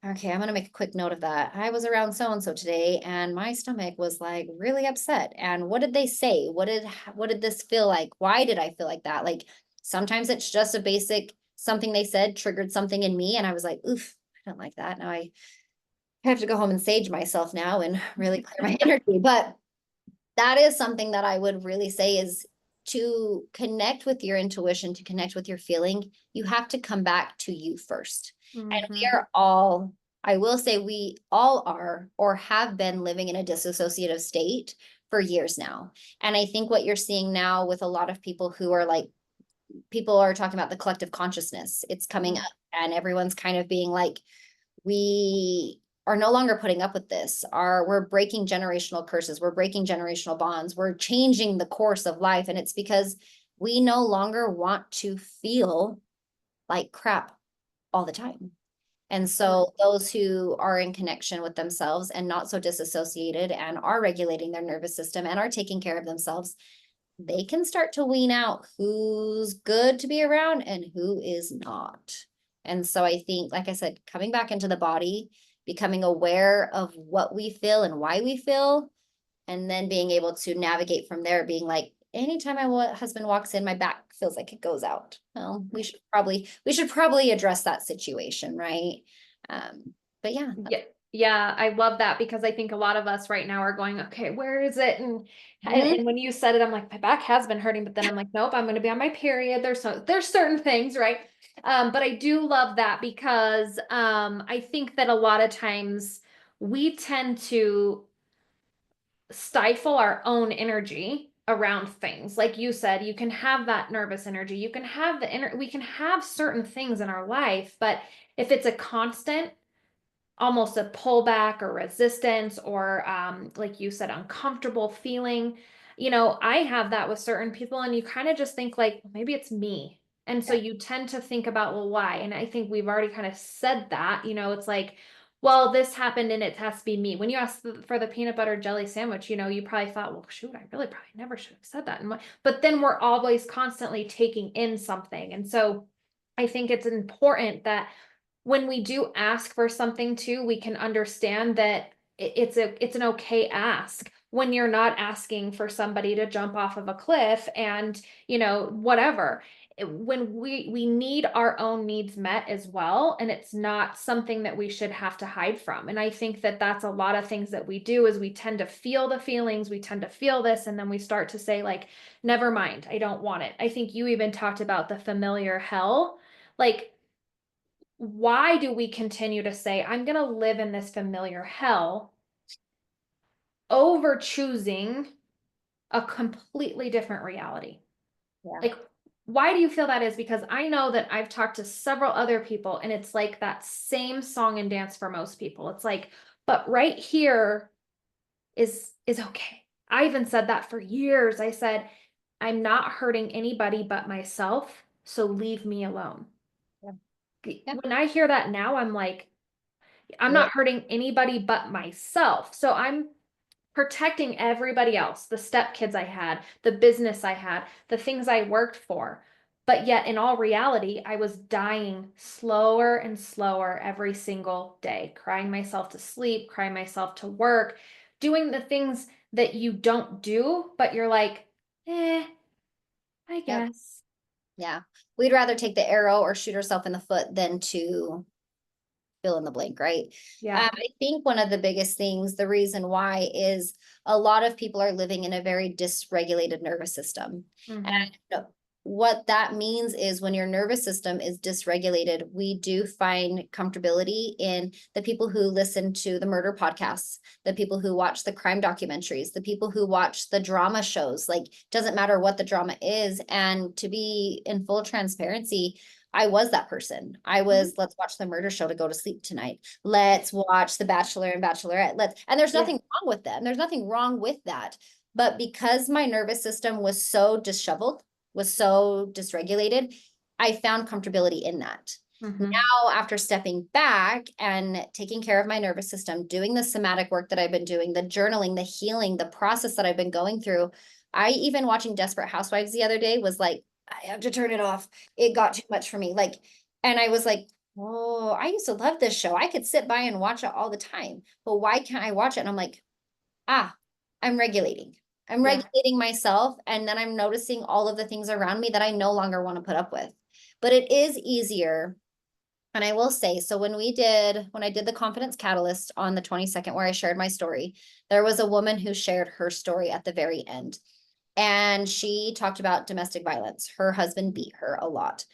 [SPEAKER 2] okay, I'm going to make a quick note of that. I was around so-and-so today and my stomach was like really upset. And what did they say? What did this feel like? Why did I feel like that? Like sometimes it's just a basic something they said triggered something in me. And I was like, oof, I don't like that. Now I have to go home and sage myself now and really clear my energy. But that is something that I would really say is to connect with your intuition, to connect with your feeling, you have to come back to you first. And we are all, I will say we all are or have been living in a disassociative state for years now. And I think what you're seeing now with a lot of people who are like, people are talking about the collective consciousness, it's coming up and everyone's kind of being like, we are no longer putting up with this. We're breaking generational curses. We're breaking generational bonds. We're changing the course of life. And it's because we no longer want to feel like crap all the time. And so those who are in connection with themselves and not so disassociated and are regulating their nervous system and are taking care of themselves, they can start to wean out who's good to be around and who is not. And so I think, like I said, coming back into the body, becoming aware of what we feel and why we feel, and then being able to navigate from there, being like, anytime my husband walks in, my back feels like it goes out. Well, we should probably address that situation, right? But yeah.
[SPEAKER 1] Yeah, I love that because I think a lot of us right now are going, okay, where is it? And when you said it, I'm like, my back has been hurting, but then I'm like, nope, I'm going to be on my period. There's certain things, right? But I do love that because I think that a lot of times we tend to stifle our own energy around things. Like you said, you can have that nervous energy, you can have we can have certain things in our life, but if it's a constant, almost a pullback or resistance or like you said, uncomfortable feeling, I have that with certain people, and you kind of just think like, maybe it's me. And so you tend to think about, well, why? And I think we've already kind of said that, it's like, well, this happened and it has to be me. When you asked for the peanut butter jelly sandwich, you probably thought, well, shoot, I really probably never should have said that. But then we're always constantly taking in something. And so I think it's important that when we do ask for something too, we can understand that it's an okay ask when you're not asking for somebody to jump off of a cliff and, whatever. When we need our own needs met as well, and it's not something that we should have to hide from. And I think that that's a lot of things that we do is we tend to feel the feelings, we tend to feel this, and then we start to say like, never mind, I don't want it. I think you even talked about the familiar hell. Like, why do we continue to say, I'm going to live in this familiar hell over choosing a completely different reality?
[SPEAKER 2] Yeah.
[SPEAKER 1] Like, why do you feel that is? Because I know that I've talked to several other people and it's like that same song and dance for most people. It's like, but right here is okay. I even said that for years. I said, I'm not hurting anybody but myself, so leave me alone.
[SPEAKER 2] Yeah. Yeah.
[SPEAKER 1] When I hear that now, I'm like, I'm
[SPEAKER 2] Yeah.
[SPEAKER 1] not hurting anybody but myself. So I'm protecting everybody else, the stepkids I had, the business I had, the things I worked for. But yet, in all reality, I was dying slower and slower every single day, crying myself to sleep, crying myself to work, doing the things that you don't do, but you're like, I
[SPEAKER 2] Yep.
[SPEAKER 1] guess.
[SPEAKER 2] Yeah. We'd rather take the arrow or shoot ourselves in the foot than to fill in the blank, right?
[SPEAKER 1] Yeah.
[SPEAKER 2] I think one of the biggest things, the reason why is a lot of people are living in a very dysregulated nervous system.
[SPEAKER 1] Mm-hmm.
[SPEAKER 2] And what that means is when your nervous system is dysregulated, we do find comfortability in the people who listen to the murder podcasts, the people who watch the crime documentaries, the people who watch the drama shows. Like, doesn't matter what the drama is. And to be in full transparency, I was that person. I was, let's watch the murder show to go to sleep tonight. Let's watch The Bachelor and Bachelorette. And there's nothing wrong with them. There's nothing wrong with that. But because my nervous system was so disheveled, was so dysregulated, I found comfortability in that.
[SPEAKER 1] Mm-hmm.
[SPEAKER 2] Now, after stepping back and taking care of my nervous system, doing the somatic work that I've been doing, the journaling, the healing, the process that I've been going through, I even watching Desperate Housewives the other day was like, I have to turn it off. It got too much for me. Like, and I was like, oh, I used to love this show. I could sit by and watch it all the time, but why can't I watch it? And I'm like, I'm regulating. I'm
[SPEAKER 1] Yeah.
[SPEAKER 2] regulating myself. And then I'm noticing all of the things around me that I no longer want to put up with. But it is easier. And I will say, so when I did the Confidence Catalyst on the 22nd, where I shared my story, there was a woman who shared her story at the very end. And she talked about domestic violence. Her husband beat her a lot.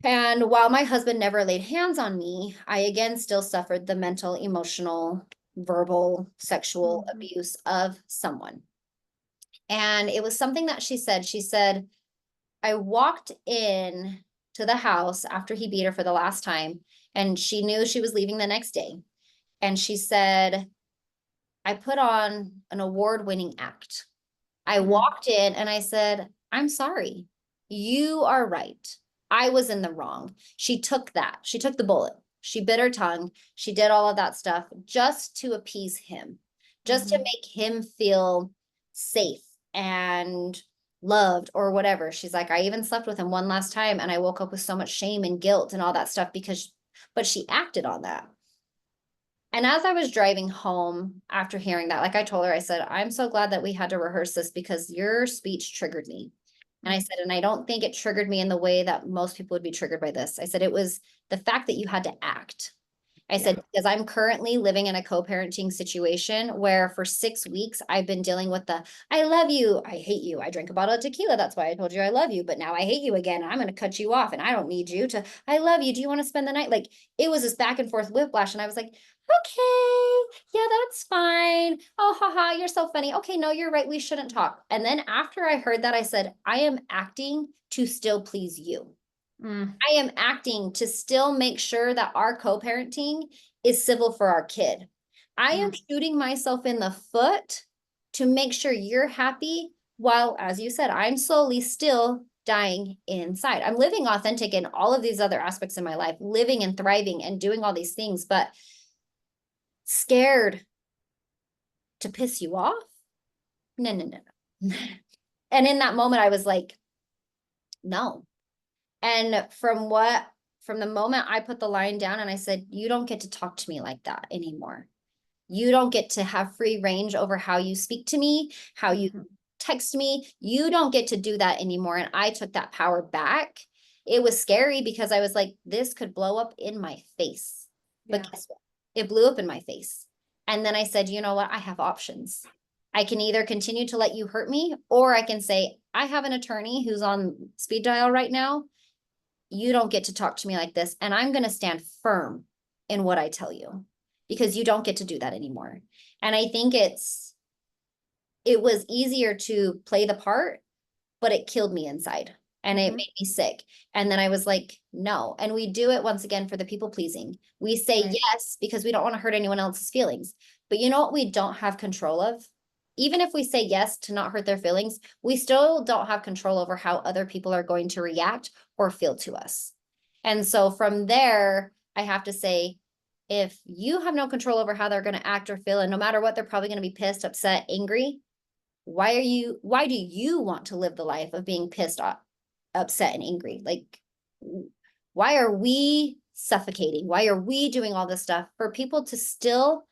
[SPEAKER 2] And while my husband never laid hands on me, I again still suffered the mental, emotional, verbal, sexual
[SPEAKER 1] Mm-hmm.
[SPEAKER 2] abuse of someone. And it was something that she said. She said, I walked in to the house after he beat her for the last time, and she knew she was leaving the next day. And she said, I put on an award-winning act. I
[SPEAKER 1] Mm-hmm.
[SPEAKER 2] walked in and I said, I'm sorry. You are right. I was in the wrong. She took that. She took the bullet. She bit her tongue. She did all of that stuff just to appease him, just to
[SPEAKER 1] Mm-hmm.
[SPEAKER 2] make him feel safe and loved or whatever. She's like, I even slept with him one last time and I woke up with so much shame and guilt and all that stuff but she acted on that. And as I was driving home after hearing that, like I told her, I said, I'm so glad that we had to rehearse this because your speech triggered me. And I said, and I don't think it triggered me in the way that most people would be triggered by this. I said, it was the fact that you had to act. I said, because I'm currently living in a co-parenting situation where for 6 weeks I've been dealing with I love you, I hate you. I drank a bottle of tequila. That's why I told you I love you. But now I hate you again. I'm going to cut you off and I don't need you to, I love you. Do you want to spend the night? Like it was this back and forth whiplash. And I was like, okay, yeah, that's fine. Oh, haha, you're so funny. Okay, no, you're right. We shouldn't talk. And then after I heard that, I said, I am acting to still please you. I am acting to still make sure that our co-parenting is civil for our kid. I am shooting myself in the foot to make sure you're happy while, as you said, I'm slowly still dying inside. I'm living authentic in all of these other aspects of my life, living and thriving and doing all these things, but scared to piss you off? No, no, no, no. And in that moment, I was like, no. And from the moment I put the line down and I said, you don't get to talk to me like that anymore. You don't get to have free range over how you speak to me, how you text me. You don't get to do that anymore. And I took that power back. It was scary because I was like, this could blow up in my face. But guess what? It blew up in my face. And then I said, you know what? I have options. I can either continue to let you hurt me, or I can say, I have an attorney who's on speed dial right now. You don't get to talk to me like this. And I'm going to stand firm in what I tell you because you don't get to do that anymore. And I think it was easier to play the part, but it killed me inside and it made me sick. And then I was like, no. And we do it once again for the people pleasing. We say yes because we don't want to hurt anyone else's feelings. But you know what we don't have control of? Even if we say yes to not hurt their feelings, we still don't have control over how other people are going to react or feel to us. And so from there, I have to say, if you have no control over how they're going to act or feel, and no matter what, they're probably going to be pissed, upset, angry. Why do you want to live the life of being pissed off, upset, and angry? Like, why are we suffocating? Why are we doing all this stuff for people to still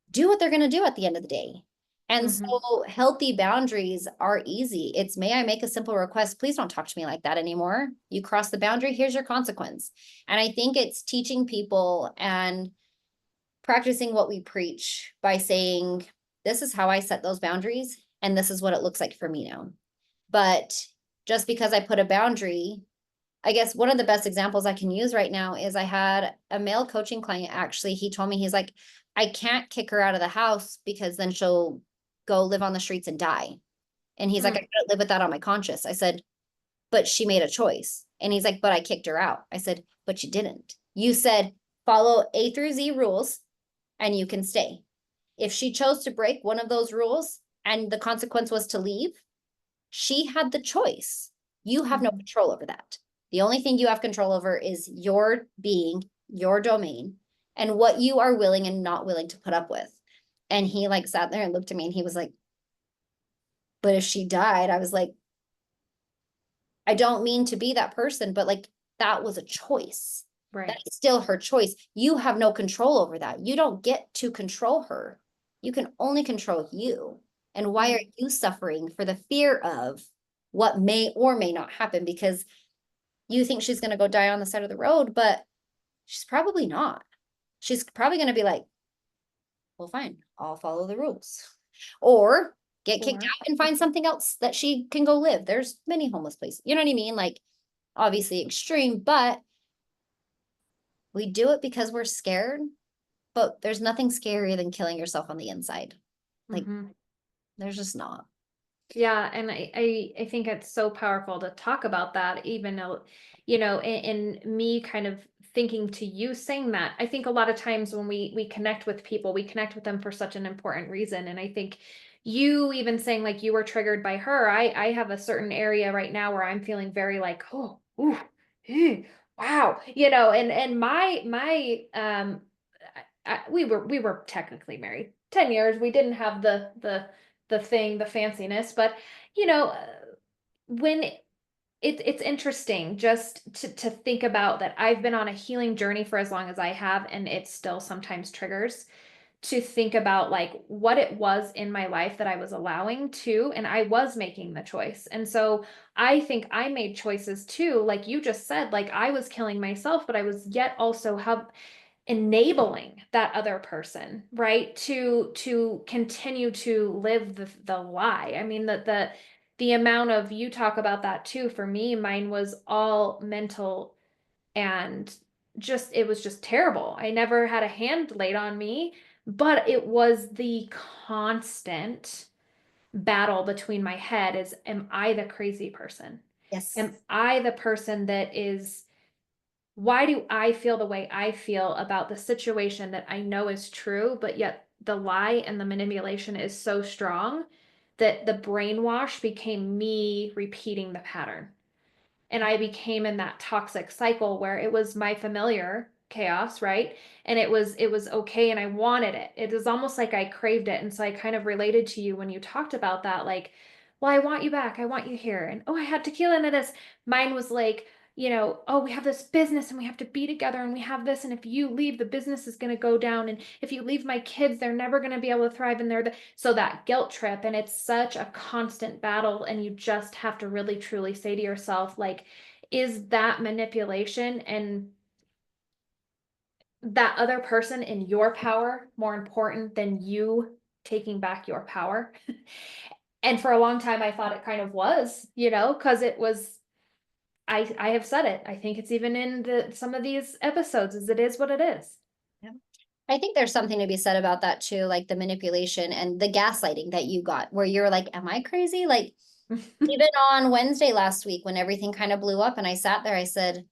[SPEAKER 2] do what they're going to do at the end of the day? And so healthy boundaries are easy. It's, may I make a simple request? Please don't talk to me like that anymore. You cross the boundary, here's your consequence. And I think it's teaching people and practicing what we preach by saying, this is how I set those boundaries, and this is what it looks like for me now. But just because I put a boundary, I guess one of the best examples I can use right now is I had a male coaching client. Actually, he told me, he's like, I can't kick her out of the house because then she'll go live on the streets and die. And he's like, I gotta live with that on my conscience. I said, but she made a choice. And he's like, but I kicked her out. I said, but you didn't. You said, follow A through Z rules and you can stay. If she chose to break one of those rules and the consequence was to leave, she had the choice. You have no control over that. The only thing you have control over is your being, your domain, and what you are willing and not willing to put up with. And he like sat there and looked at me and he was like, but if she died, I was like, I don't mean to be that person, but like, that was a choice.
[SPEAKER 1] Right.
[SPEAKER 2] That's still her choice. You have no control over that. You don't get to control her. You can only control you. And why are you suffering for the fear of what may or may not happen? Because you think she's going to go die on the side of the road, but she's probably not. She's probably going to be like, well, fine, I'll follow the rules. Or get kicked out and find something else that she can go live. There's many homeless places. You know what I mean? Like, obviously extreme, but we do it because we're scared. But there's nothing scarier than killing yourself on the inside. Like, there's just not.
[SPEAKER 1] Yeah, and I think it's so powerful to talk about that, even though, in me kind of thinking to you saying that, I think a lot of times when we connect with people, we connect with them for such an important reason. And I think you even saying like you were triggered by her, I have a certain area right now where I'm feeling very like, oh, ooh, wow, and we were technically married 10 years. We didn't have the fanciness, but you know, uh, when it's interesting just to think about that I've been on a healing journey for as long as I have, and it still sometimes triggers to think about like what it was in my life that I was allowing to, and I was making the choice. And so I think I made choices too, like you just said, like I was killing myself, but I was yet also enabling that other person, right, to continue to live the lie. I mean, the amount of, you talk about that too. For me, mine was all mental, and just it was just terrible. I never had a hand laid on me, but it was the constant battle between my head is, am I the crazy person?
[SPEAKER 2] Yes.
[SPEAKER 1] Am I the person that is, why do I feel the way I feel about the situation that I know is true, but yet the lie and the manipulation is so strong that the brainwash became me repeating the pattern. And I became in that toxic cycle where it was my familiar chaos, right? And it was okay, and I wanted it. It was almost like I craved it. And so I kind of related to you when you talked about that, like, well, I want you back. I want you here. And oh, I had tequila into this. Mine was like, oh, we have this business and we have to be together and we have this. And if you leave, the business is going to go down. And if you leave my kids, they're never going to be able to thrive. And so that guilt trip, and it's such a constant battle. And you just have to really, truly say to yourself, like, is that manipulation and that other person in your power more important than you taking back your power? And for a long time, I thought it kind of was, because it was, I have said it. I think it's even in some of these episodes, is it is what it is.
[SPEAKER 2] Yeah. I think there's something to be said about that too, like the manipulation and the gaslighting that you got, where you're like, am I crazy? Like, even on Wednesday last week, when everything kind of blew up and I sat there, I said,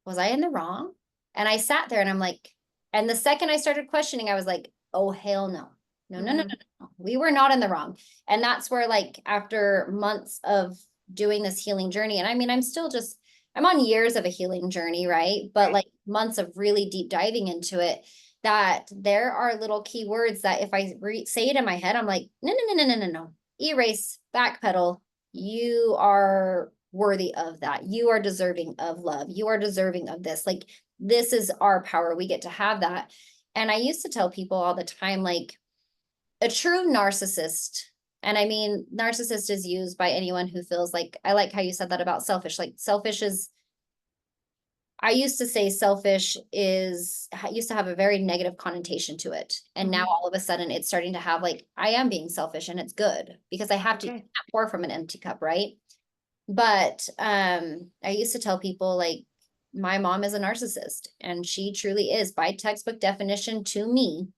[SPEAKER 2] was I in the wrong? And I sat there and I'm like, and the second I started questioning, I was like, oh, hell no. No, no, no, no, no. We were not in the wrong. And that's where, like, after months of doing this healing journey, and I mean, I'm still just I'm on years of a healing journey, right? But
[SPEAKER 1] Right.
[SPEAKER 2] like months of really deep diving into it, that there are little key words that if I say it in my head, I'm like, no, no, no, no, no, no, no. Erase, backpedal. You are worthy of that. You are deserving of love. You are deserving of this. Like, this is our power. We get to have that. And I used to tell people all the time, like, a true narcissist, and I mean, narcissist is used by anyone who feels like, I like how you said that about selfish. Like, selfish is, I used to say selfish is, used to have a very negative connotation to it. And now all of a sudden it's starting to have like, I am being selfish and it's good because I have to
[SPEAKER 1] Okay.
[SPEAKER 2] pour from an empty cup, right? But I used to tell people like, my mom is a narcissist and she truly is, by textbook definition to me,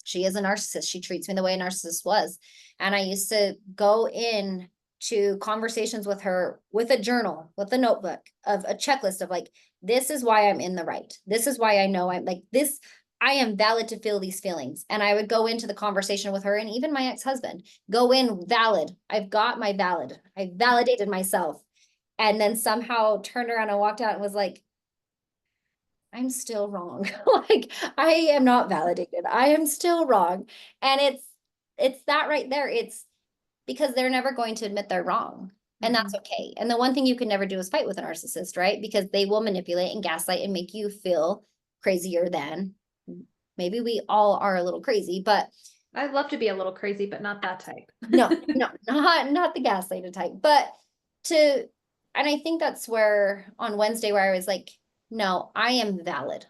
[SPEAKER 2] she is a narcissist. She treats me the way a narcissist was. And I used to go in to conversations with her with a journal, with a notebook of a checklist of like, this is why I'm in the right. This is why I know I'm like this. I am valid to feel these feelings. And I would go into the conversation with her and even my ex-husband, go in valid. I've got my valid. I validated myself. And then somehow turned around and walked out and was like, I'm still wrong. Like, I am not validated. I am still wrong. And it's that right there. It's because they're never going to admit they're wrong. And that's okay. And the one thing you can never do is fight with a narcissist, right? Because they will manipulate and gaslight and make you feel crazier than, maybe we all are a little crazy, but
[SPEAKER 1] I'd love to be a little crazy, but not that type.
[SPEAKER 2] no, not the gaslighter type, but to, and I think that's where on Wednesday where I was like, no, I am valid.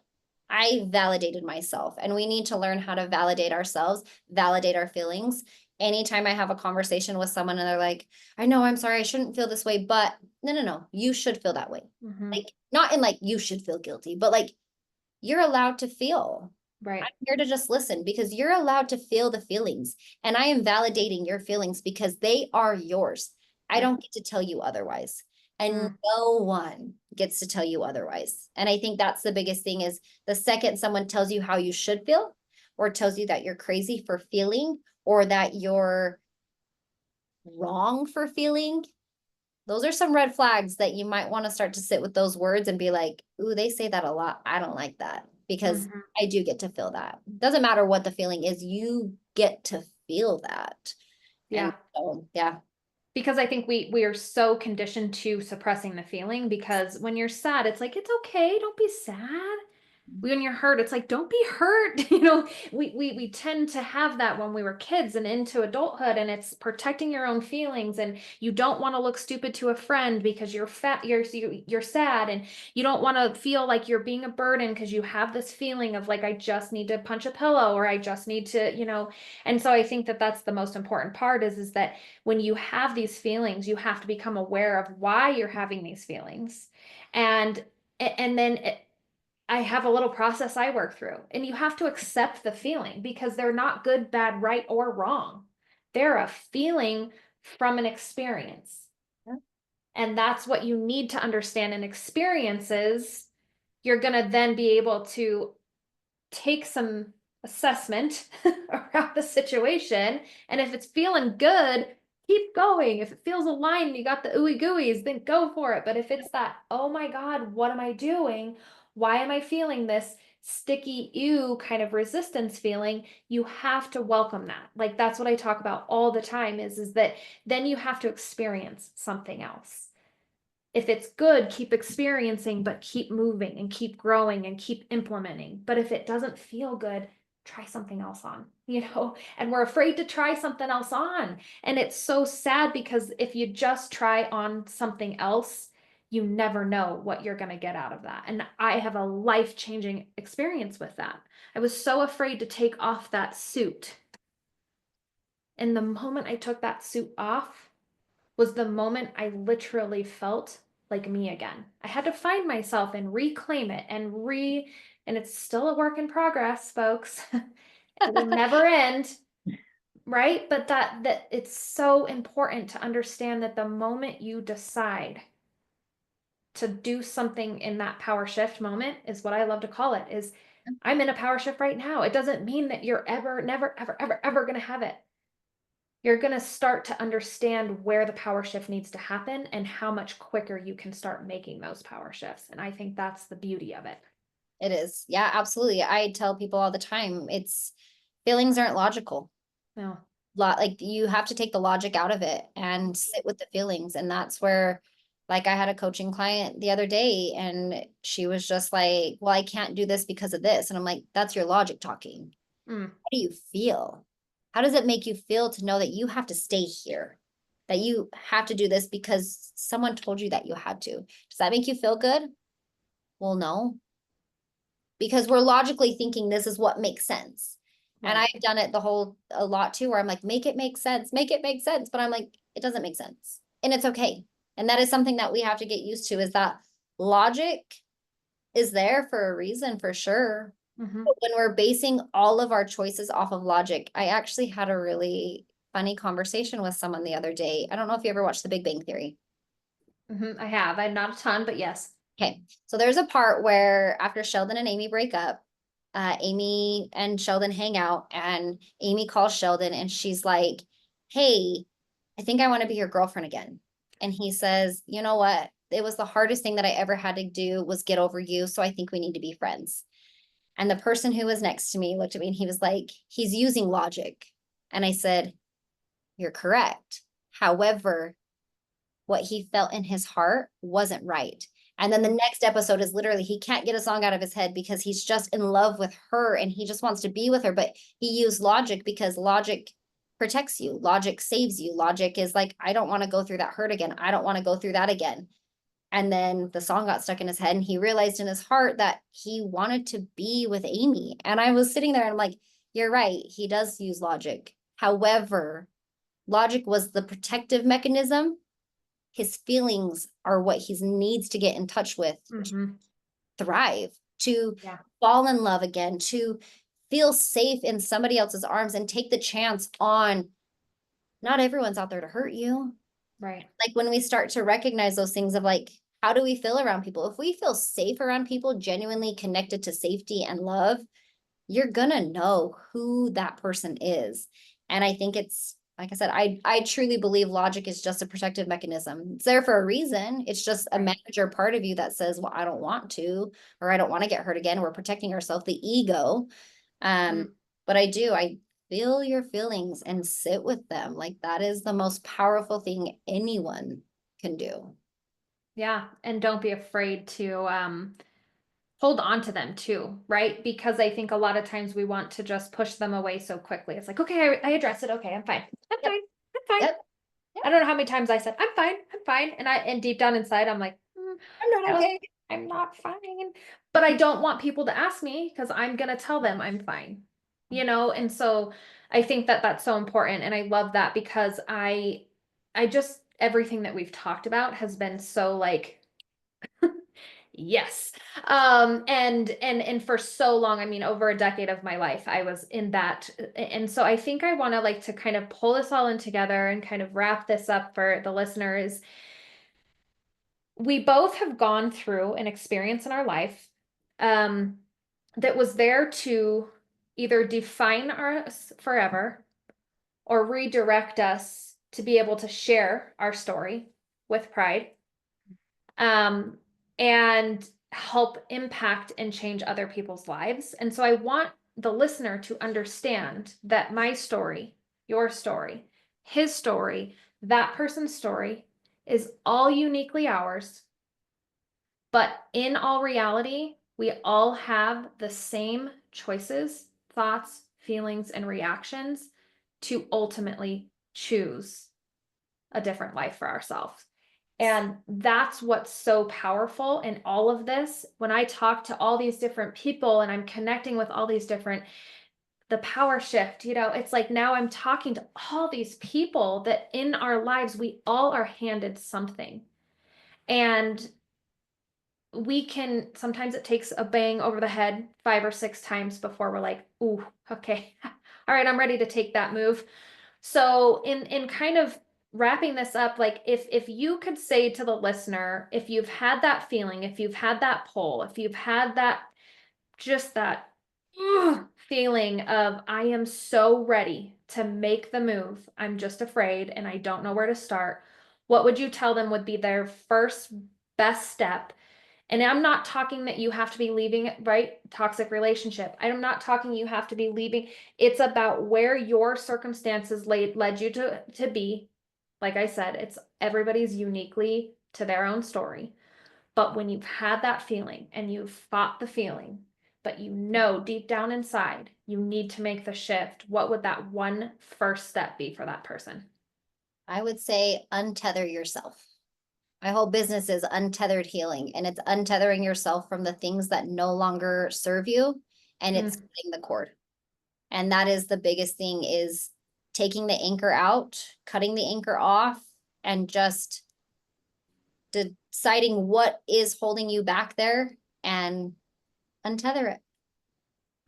[SPEAKER 2] I validated myself, and we need to learn how to validate ourselves, validate our feelings. Anytime I have a conversation with someone and they're like, I know, I'm sorry, I shouldn't feel this way, but no, no, no, you should feel that way. Like, not in like, you should feel guilty, but like, you're allowed to feel.
[SPEAKER 1] Right.
[SPEAKER 2] I'm here to just listen because you're allowed to feel the feelings. And I am validating your feelings because they are yours. I don't get to tell you otherwise. And no one gets to tell you otherwise. And I think that's the biggest thing is the second someone tells you how you should feel or tells you that you're crazy for feeling or that you're wrong for feeling, those are some red flags that you might want to start to sit with those words and be like, ooh, they say that a lot. I don't like that because I do get to feel that. Doesn't matter what the feeling is, you get to feel that.
[SPEAKER 1] Yeah.
[SPEAKER 2] And so, yeah.
[SPEAKER 1] Because I think we are so conditioned to suppressing the feeling because when you're sad, it's like, it's okay, don't be sad. When you're hurt, it's like, don't be hurt. We tend to have that when we were kids and into adulthood, and it's protecting your own feelings, and you don't want to look stupid to a friend because you're fat, you're sad, and you don't want to feel like you're being a burden because you have this feeling of like, I just need to punch a pillow or I just need to. And so I think that that's the most important part is that when you have these feelings, you have to become aware of why you're having these feelings. And then I have a little process I work through, and you have to accept the feeling because they're not good, bad, right, or wrong. They're a feeling from an experience.
[SPEAKER 2] Yeah.
[SPEAKER 1] And that's what you need to understand in experiences. You're going to then be able to take some assessment around the situation. And if it's feeling good, keep going. If it feels aligned, you got the ooey gooeys, then go for it. But if it's that, oh my God, what am I doing? Why am I feeling this sticky ew kind of resistance feeling? You have to welcome that. Like that's what I talk about all the time is that then you have to experience something else. If it's good, keep experiencing, but keep moving and keep growing and keep implementing. But if it doesn't feel good, try something else on. And we're afraid to try something else on. And it's so sad because if you just try on something else, you never know what you're going to get out of that. And I have a life-changing experience with that. I was so afraid to take off that suit. And the moment I took that suit off, was the moment I literally felt like me again. I had to find myself and reclaim it and it's still a work in progress, folks. It will never end, right? But that it's so important to understand that the moment you decide to do something in that power shift moment is what I love to call it, is I'm in a power shift right now. It doesn't mean that you're ever, never, ever, ever, ever going to have it. you're going to start to understand where the power shift needs to happen and how much quicker you can start making those power shifts. And I think that's the beauty of it.
[SPEAKER 2] It is. Yeah, absolutely. I tell people all the time, feelings aren't logical.
[SPEAKER 1] No.
[SPEAKER 2] Like you have to take the logic out of it and sit with the feelings. And that's where, like, I had a coaching client the other day and she was just like, well, I can't do this because of this. And I'm like, that's your logic talking.
[SPEAKER 1] Mm.
[SPEAKER 2] How do you feel? How does it make you feel to know that you have to stay here? That you have to do this because someone told you that you had to? Does that make you feel good? Well, no, because we're logically thinking this is what makes sense. And
[SPEAKER 1] Right.
[SPEAKER 2] I've done it a lot too, where I'm like, make it make sense, make it make sense. But I'm like, it doesn't make sense. And it's okay. And that is something that we have to get used to, is that logic is there for a reason, for sure.
[SPEAKER 1] Mm-hmm.
[SPEAKER 2] But when we're basing all of our choices off of logic, I actually had a really funny conversation with someone the other day. I don't know if you ever watched The Big Bang Theory.
[SPEAKER 1] Mm-hmm. I have. I'm not a ton, but yes.
[SPEAKER 2] Okay. So there's a part where after Sheldon and Amy break up, Amy and Sheldon hang out, and Amy calls Sheldon and she's like, hey, I think I want to be your girlfriend again. And he says, you know what? It was the hardest thing that I ever had to do was get over you. So I think we need to be friends. And the person who was next to me looked at me and he was like, he's using logic. And I said, you're correct. However, what he felt in his heart wasn't right. And then the next episode is literally, he can't get a song out of his head because he's just in love with her and he just wants to be with her. But he used logic because logic protects you. Logic saves you. Logic is like, I don't want to go through that hurt again. I don't want to go through that again. And then the song got stuck in his head and he realized in his heart that he wanted to be with Amy. And I was sitting there and I'm like, you're right. He does use logic. However, logic was the protective mechanism. His feelings are what he needs to get in touch with,
[SPEAKER 1] Mm-hmm.
[SPEAKER 2] thrive, to
[SPEAKER 1] Yeah.
[SPEAKER 2] fall in love again, to feel safe in somebody else's arms and take the chance on, not everyone's out there to hurt you.
[SPEAKER 1] Right.
[SPEAKER 2] Like when we start to recognize those things of like, how do we feel around people? If we feel safe around people, genuinely connected to safety and love, you're gonna know who that person is. And I think it's, like I said, I truly believe logic is just a protective mechanism. It's there for a reason. It's just a manager part of you that says, well, I don't want to, or I don't want to get hurt again. We're protecting ourselves, the ego.
[SPEAKER 1] Mm.
[SPEAKER 2] But I feel your feelings and sit with them. Like that is the most powerful thing anyone can do.
[SPEAKER 1] Yeah. And don't be afraid to hold on to them too, right? Because I think a lot of times we want to just push them away so quickly. It's like, okay, I address it. Okay, I'm fine. I'm
[SPEAKER 2] Yep.
[SPEAKER 1] fine. I'm fine.
[SPEAKER 2] Yep.
[SPEAKER 1] I don't know how many times I said, I'm fine. I'm fine. And deep down inside, I'm like,
[SPEAKER 2] I'm not okay.
[SPEAKER 1] I'm not fine. But I don't want people to ask me because I'm going to tell them I'm fine, And so I think that that's so important. And I love that because I just, everything that we've talked about has been so like, yes. And for so long, I mean, over a decade of my life, I was in that. And so I think I want to like to kind of pull this all in together and kind of wrap this up for the listeners. We both have gone through an experience in our life um, that was there to either define us forever or redirect us to be able to share our story with pride. And help impact and change other people's lives. And so I want the listener to understand that my story, your story, his story, that person's story is all uniquely ours. But in all reality, we all have the same choices, thoughts, feelings, and reactions to ultimately choose a different life for ourselves. And that's what's so powerful in all of this. When I talk to all these different people and I'm connecting with all these different, the power shift, it's like now I'm talking to all these people that in our lives, we all are handed something. And we can, sometimes it takes a bang over the head 5 or 6 times before we're like, ooh, okay, all right, I'm ready to take that move. So in kind of wrapping this up, like if you could say to the listener, if you've had that feeling, if you've had that pull, if you've had that just that feeling of, I am so ready to make the move, I'm just afraid and I don't know where to start, what would you tell them would be their first best step? And I'm not talking that you have to be leaving, right? Toxic relationship. I'm not talking you have to be leaving. It's about where your circumstances led you to be. Like I said, it's everybody's uniquely to their own story. But when you've had that feeling and you've fought the feeling, but you know deep down inside you need to make the shift, what would that one first step be for that person?
[SPEAKER 2] I would say untether yourself. My whole business is Untethered Healing, and it's untethering yourself from the things that no longer serve you, and it's cutting the cord. And that is the biggest thing, is taking the anchor out, cutting the anchor off, and just deciding what is holding you back there and untether it.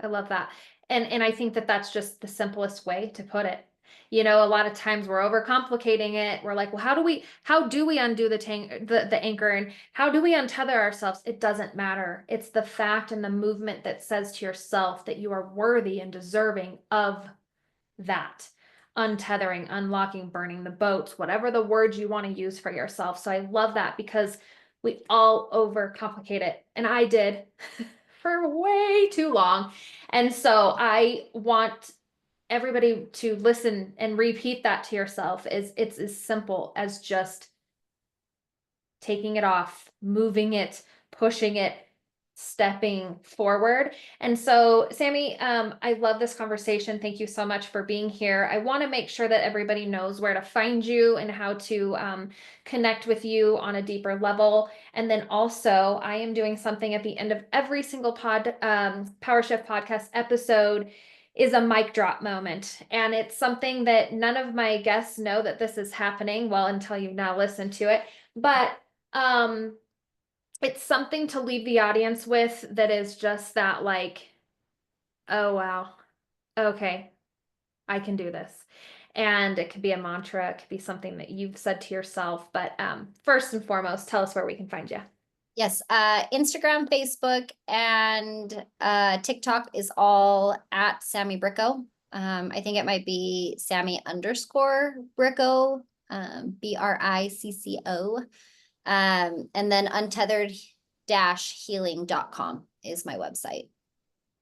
[SPEAKER 1] I love that. And I think that that's just the simplest way to put it. You know, a lot of times we're overcomplicating it. We're like, well, how do we undo the anchor, and how do we untether ourselves? It doesn't matter. It's the fact and the movement that says to yourself that you are worthy and deserving of that. Untethering, unlocking, burning the boats, whatever the words you want to use for yourself. So I love that, because we all overcomplicate it. And I did for way too long. And so I want everybody to listen and repeat that to yourself. It's as simple as just taking it off, moving it, pushing it, stepping forward. And so, Sami, I love this conversation. Thank you so much for being here. I want to make sure that everybody knows where to find you and how to connect with you on a deeper level. And then also, I am doing something at the end of every single Power Shift podcast episode is a mic drop moment. And it's something that none of my guests know that this is happening, well, until you now listen to it. But it's something to leave the audience with that is just that, like, oh, wow, okay, I can do this. And it could be a mantra, it could be something that you've said to yourself. But first and foremost, tell us where we can find you.
[SPEAKER 2] Yes, Instagram, Facebook, and TikTok is all at Sami Bricko. I think it might be Sami_Bricko, BRICCO. And then untethered-healing.com is my website.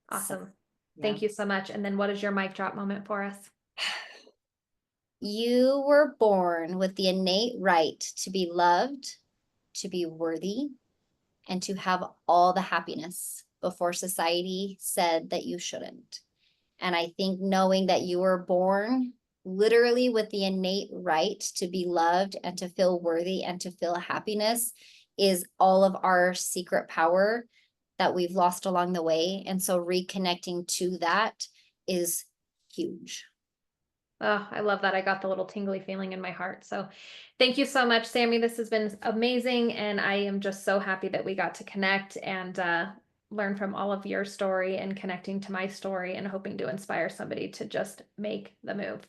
[SPEAKER 1] Awesome.
[SPEAKER 2] So,
[SPEAKER 1] Thank you so much. And then what is your mic drop moment for us?
[SPEAKER 2] You were born with the innate right to be loved, to be worthy, and to have all the happiness before society said that you shouldn't. And I think knowing that you were born literally with the innate right to be loved and to feel worthy and to feel happiness is all of our secret power that we've lost along the way. And so reconnecting to that is huge.
[SPEAKER 1] Oh, I love that. I got the little tingly feeling in my heart. So thank you so much, Sami. This has been amazing. And I am just so happy that we got to connect and learn from all of your story and connecting to my story and hoping to inspire somebody to just make the move.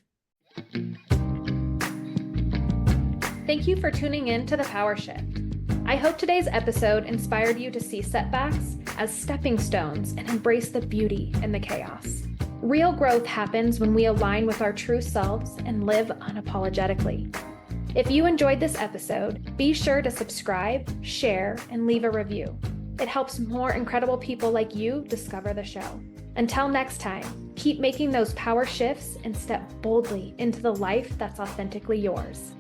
[SPEAKER 1] Thank you for tuning in to The Power Shift. I hope today's episode inspired you to see setbacks as stepping stones and embrace the beauty in the chaos. Real growth happens when we align with our true selves and live unapologetically. If you enjoyed this episode, be sure to subscribe, share, and leave a review. It helps more incredible people like you discover the show. Until next time, keep making those power shifts and step boldly into the life that's authentically yours.